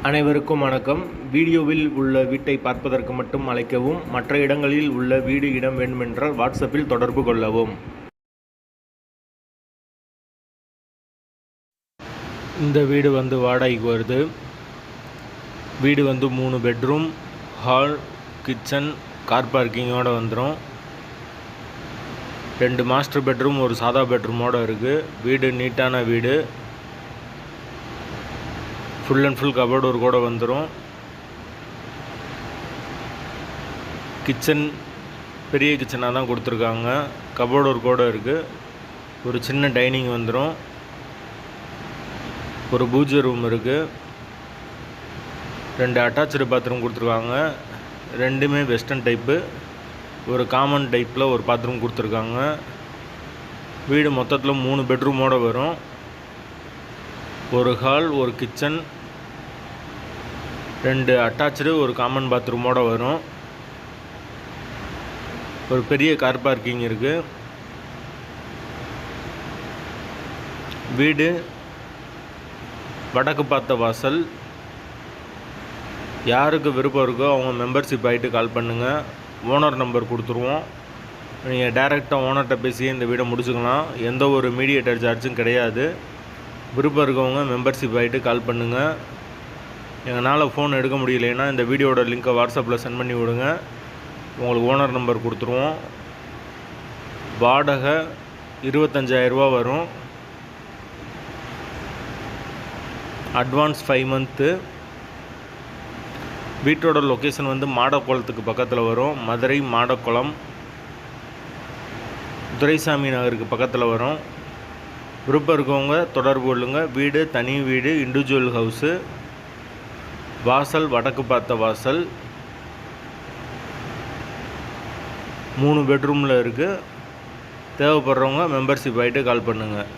அனைவருக்கும் வணக்கம். வீடியோவில் உள்ள வீட்டை பார்ப்பதற்கு மட்டும் அழைக்கவும். மற்ற இடங்களில் உள்ள வீடு இடம் வேண்டுமென்றால் வாட்ஸ்அப்பில் தொடர்பு கொள்ளவும். இந்த வீடு வாடகைக்கு வருது. வீடு 3 பெட்ரூம், ஹால், கிச்சன், கார் பார்க்கிங்கோடு வந்துடும். 2 மாஸ்டர் பெட்ரூம், ஒரு சாதா பெட்ரூமோடு இருக்குது. வீடு நீட்டான வீடு. ஃபுல் அண்ட் ஃபுல் கபோர்டு ஒரு கூட வந்துடும். கிச்சன் பெரிய கிச்சனாக தான் கொடுத்துருக்காங்க. கபோர்டு ஒரு கூட இருக்குது. ஒரு சின்ன டைனிங் வந்துடும். ஒரு பூஜை ரூம் இருக்குது. 2 அட்டாச்சு பாத்ரூம் கொடுத்துருக்காங்க. ரெண்டுமே வெஸ்டர்ன் டைப்பு. ஒரு காமன் டைப்பில் ஒரு பாத்ரூம் கொடுத்துருக்காங்க. வீடு மொத்தத்தில் 3 பெட்ரூமோடு வரும். ஒரு ஹால், ஒரு கிச்சன், 2 அட்டாச்சு, ஒரு காமன் பாத்ரூமோடு வரும். ஒரு பெரிய கார் பார்க்கிங் இருக்குது. வீடு வடக்கு பார்த்த வாசல். யாருக்கு விருப்பம் இருக்கோ அவங்க மெம்பர்ஷிப் ஆகிட்டு கால் பண்ணுங்கள். ஓனர் நம்பர் கொடுத்துருவோம். நீங்கள் டைரெக்டாக ஓனர்கிட்ட பேசி இந்த வீடை முடிச்சுக்கலாம். எந்த ஒரு மீடியேட்டர் சார்ஜும் கிடையாது. விருப்பம் இருக்கவங்க மெம்பர்ஷிப் ஆகிட்டு கால் பண்ணுங்கள். எங்களால் ஃபோன் எடுக்க முடியலைன்னா இந்த வீடியோட லிங்க்கை வாட்ஸ்அப்பில் சென்ட் பண்ணி விடுங்க. உங்களுக்கு ஓனர் நம்பர் கொடுத்துருவோம். வாடகை 25,000 வரும். Advance 5 month. வீட்டோட லொக்கேஷன் மாடக்குளத்துக்கு பக்கத்தில் வரும். மதுரை மாடக்குளம், துரைசாமி நகருக்கு பக்கத்தில் வரும். விருப்பம் இருக்கவங்க தொடர்பு கொள்ளுங்க. வீடு தனி வீடு, இண்டிவிஜுவல் ஹவுஸு. வாசல் வடக்கு பார்த்த வாசல். 3 பெட்ரூமில் இருக்குது. தேவைப்படுறவங்க மெம்பர்ஷிப் ஆகிட்டு கால் பண்ணுங்கள்.